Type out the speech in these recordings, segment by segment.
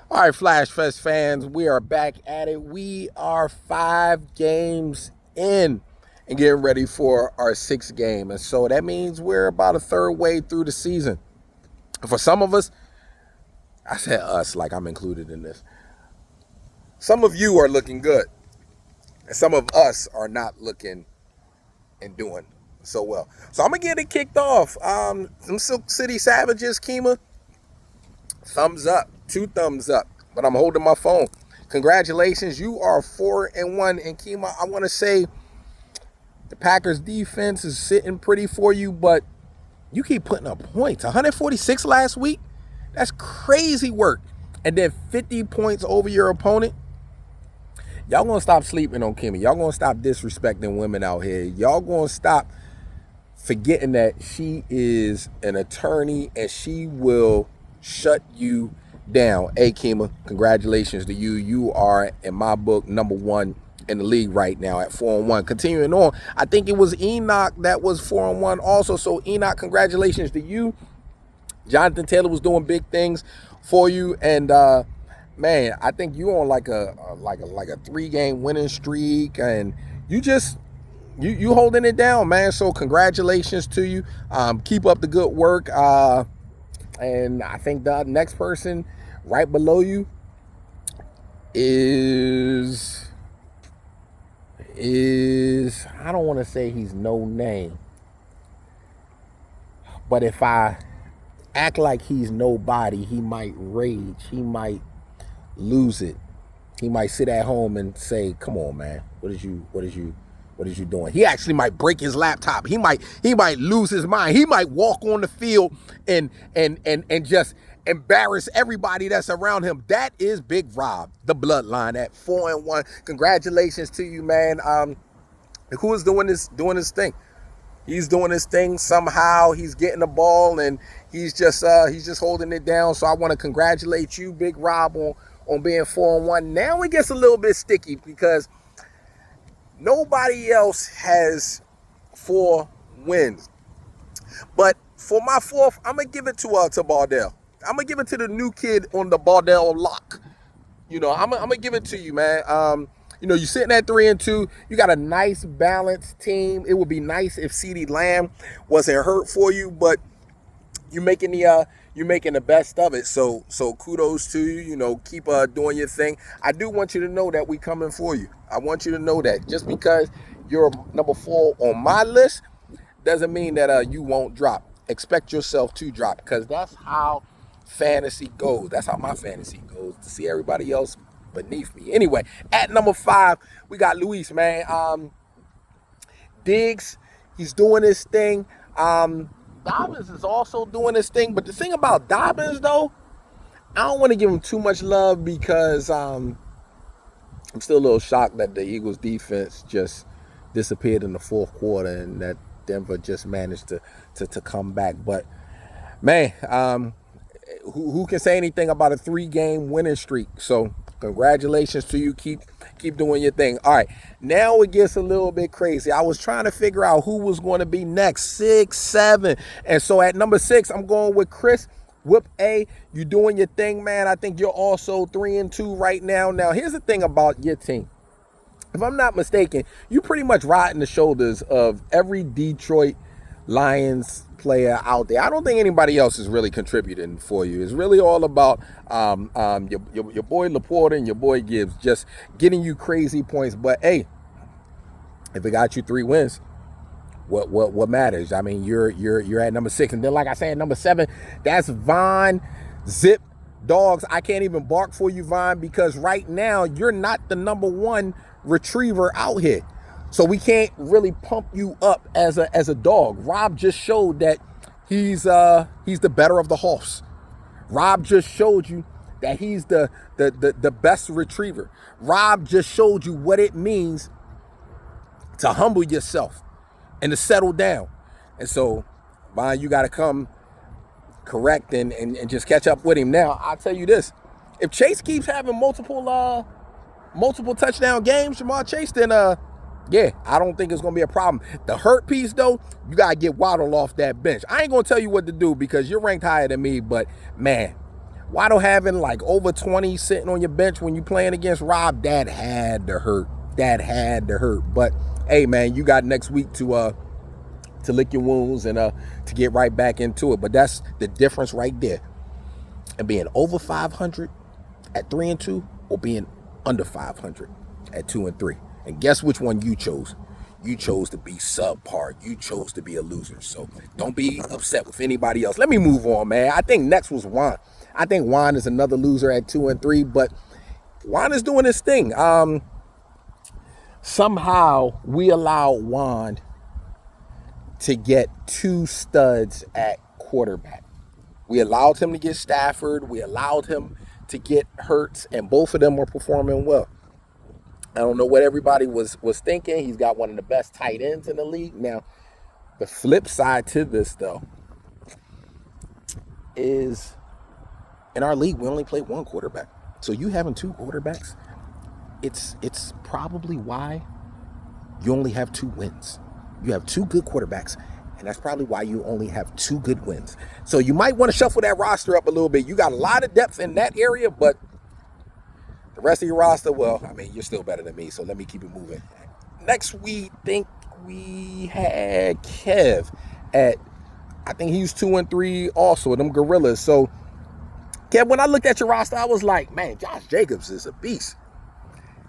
All right, Flash Fest fans, we are back at it. We are 5 games in and getting ready for our sixth game. And so that means we're about a third way through the season. For some of us, I said us like I'm included in this. Some of you are looking good, and some of us are not looking and doing so well. So I'm going to get it kicked off. Some Silk City Savages, Kima, thumbs up, 2 thumbs up. But I'm holding my phone. Congratulations, you are 4-1. And Kima, I want to say the Packers defense is sitting pretty for you, but you keep putting up points. 146 last week. That's crazy work. And then 50 points over your opponent. Y'all gonna stop sleeping on Kimmy. Y'all gonna stop disrespecting women out here. Y'all gonna stop forgetting that she is an attorney and she will shut you down. Hey, Kima, congratulations to you. You are, in my book, #1 in the league right now at 4-1. Continuing on, I think it was Enoch that was 4-1 also. So, Enoch, congratulations to you. Jonathan Taylor was doing big things for you, and man, I think you on like a 3-game winning streak, and you holding it down, man. So congratulations to you. Keep up the good work. And I think the next person right below you is I don't want to say he's no name, but if I act like he's nobody, he might rage. He might lose it. He might sit at home and say, "Come on, man, what is you doing?" He actually might break his laptop. He might lose his mind. He might walk on the field and just embarrass everybody that's around him. That is Big Rob, the bloodline at 4-1. Congratulations to you, man. Who is doing this thing? He's doing his thing somehow. He's getting the ball and he's just holding it down. So I want to congratulate you, Big Rob, on being 4-1. Now it gets a little bit sticky because nobody else has 4 wins. But for my 4th, I'm gonna give it to Bardell. I'm gonna give it to the new kid on the Bardell lock. You know, I'm gonna give it to you, man. You know, you're sitting at 3-2. You got a nice balanced team. It would be nice if CeeDee Lamb wasn't hurt for you, but you're making the best of it. So kudos to you. You know, keep doing your thing. I do want you to know that we coming for you. I want you to know that just because you're number 4 on my list doesn't mean that you won't drop. Expect yourself to drop because that's how fantasy goes. That's how my fantasy goes, to see everybody else beneath me. Anyway, at number 5, we got Luis, man. Diggs, he's doing his thing. Dobbins is also doing his thing. But the thing about Dobbins, though, I don't want to give him too much love because I'm still a little shocked that the Eagles defense just disappeared in the 4th quarter and that Denver just managed to come back. But, man, who can say anything about a 3-game winning streak? So congratulations to you. Keep doing your thing. All right, now it gets a little bit crazy. I was trying to figure out who was going to be next, 6, 7. And so at number 6, I'm going with Chris. Whip A, you doing your thing, man. I think you're also 3-2 right now. Now, here's the thing about your team. If I'm not mistaken, you pretty much riding the shoulders of every Detroit Lions player out there. I don't think anybody else is really contributing for you. It's really all about your boy Laporta and your boy Gibbs just getting you crazy points. But hey, if it got you 3 wins, what matters? I mean, you're at number 6, and then like I said, number 7, that's Von Zip Dogs. I can't even bark for you, Von, because right now you're not the number 1 retriever out here. So we can't really pump you up as a dog. Rob just showed that he's the better of the horse. Rob just showed you that he's the best retriever. Rob just showed you what it means to humble yourself and to settle down. And so, Von, you got to come correct and just catch up with him. Now, I'll tell you this. If Chase keeps having multiple touchdown games, Jamar Chase, then yeah, I don't think it's going to be a problem. The hurt piece, though, you got to get Waddle off that bench. I ain't going to tell you what to do because you're ranked higher than me, but, man, Waddle having like over 20 sitting on your bench when you playing against Rob, that had to hurt. That had to hurt. But hey, man, you got next week to lick your wounds and to get right back into it. But that's the difference right there. And being over 500 at 3-2 or being under 500 at 2-3. And guess which one you chose? You chose to be subpar. You chose to be a loser. So don't be upset with anybody else. Let me move on, man. I think next was Juan. I think Juan is another loser at 2-3, but Juan is doing his thing. Somehow we allowed Juan to get 2 studs at quarterback. We allowed him to get Stafford. We allowed him to get Hurts, and both of them were performing well. I don't know what everybody was thinking. He's got one of the best tight ends in the league. Now, the flip side to this, though, is in our league, we only play 1 quarterback. So you having 2 quarterbacks, it's probably why you only have 2 wins. You have 2 good quarterbacks, and that's probably why you only have 2 good wins. So you might want to shuffle that roster up a little bit. You got a lot of depth in that area, but the rest of your roster, well, I mean, you're still better than me, so let me keep it moving. Next, we think we had Kev at, I think he was 2-3 also, them Gorillas. So, Kev, when I looked at your roster, I was like, man, Josh Jacobs is a beast.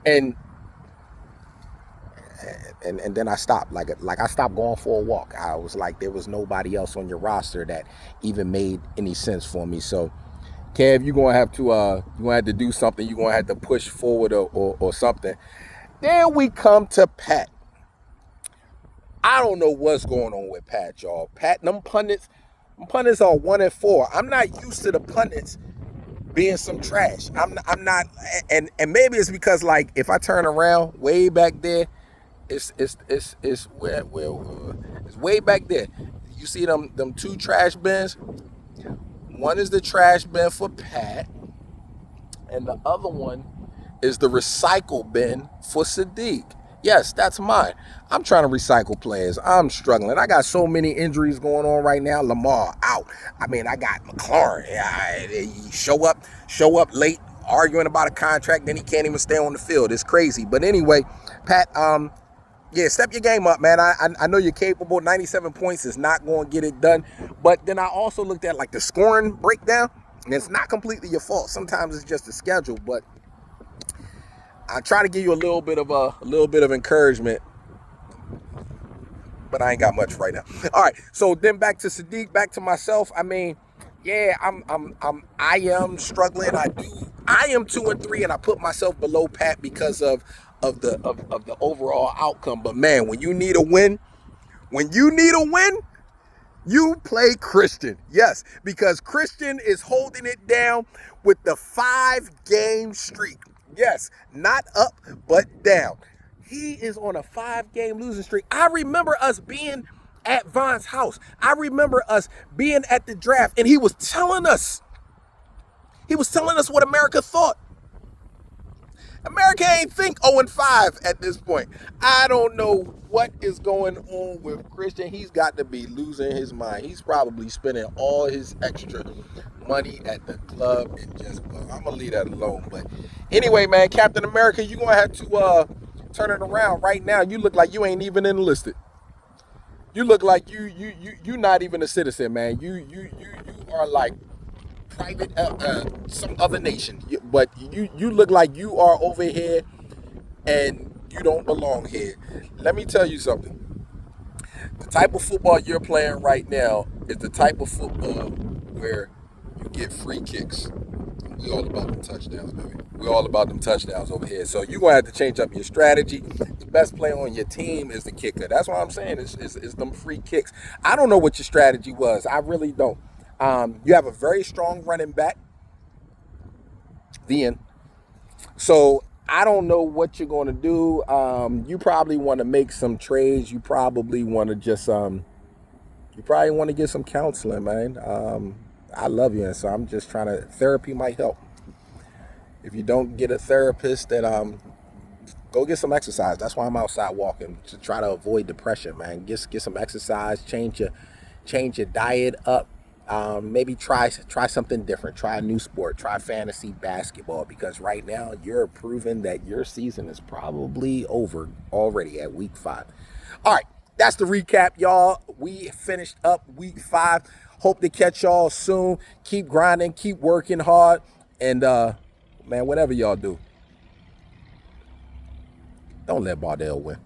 And then I stopped. Like I stopped going for a walk. I was like, there was nobody else on your roster that even made any sense for me. So, Kev, you're gonna have to do something. You're gonna have to push forward or something. Then we come to Pat. I don't know what's going on with Pat, y'all. Pat, them pundits are 1-4. I'm not used to the pundits being some trash. I'm not, and maybe it's because, like, if I turn around way back there, it's way back there. You see them 2 trash bins? One is the trash bin for Pat, and the other one is the recycle bin for Sadiq. Yes, that's mine. I'm trying to recycle players. I'm struggling. I got so many injuries going on right now. Lamar out. I mean, I got McLaurin. He show up late, arguing about a contract, then he can't even stay on the field. It's crazy. But anyway, Pat, yeah, step your game up, man. I know you're capable. 97 points is not going to get it done. But then I also looked at, like, the scoring breakdown, and it's not completely your fault. Sometimes it's just the schedule, but I try to give you a little bit of encouragement, but I ain't got much right now. All right, so then back to Sadiq, back to myself. I mean, yeah, I am struggling. I am 2-3, and I put myself below Pat because of the overall outcome. But man, when you need a win, you play Christian. Yes, because Christian is holding it down with the 5-game streak. Yes, not up, but down. He is on a 5-game losing streak. I remember us being at Von's house. I remember us being at the draft, and he was telling us what America thought. America ain't think 0-5 at this point. I don't know what is going on with Christian. He's got to be losing his mind. He's probably spending all his extra money at the club and just, I'm going to leave that alone. But anyway, man, Captain America, you're going to have to turn it around. Right now, you look like you ain't even enlisted. You look like you're not even a citizen, man. You are like private, some other nation, but you look like you are over here and you don't belong here. Let me tell you something. The type of football you're playing right now is the type of football where you get free kicks. We all about them touchdowns, baby. We're all about them touchdowns over here. So you're gonna have to change up your strategy. The best player on your team is the kicker. That's what I'm saying. It's them free kicks. I don't know what your strategy was. I really don't. You have a very strong running back, the end. So I don't know what you're going to do. You probably want to make some trades. You probably want to just, you probably want to get some counseling, man. I love you, and so I'm just trying to, therapy might help. If you don't get a therapist, then go get some exercise. That's why I'm outside walking, to try to avoid depression, man. Get some exercise, change your diet up. Maybe try something different. Try a new sport. Try fantasy basketball, because right now you're proving that your season is probably over already at week 5. All right, that's the recap, y'all. We finished up week 5. Hope to catch y'all soon. Keep grinding, keep working hard, and man, whatever y'all do, don't let Bardell win.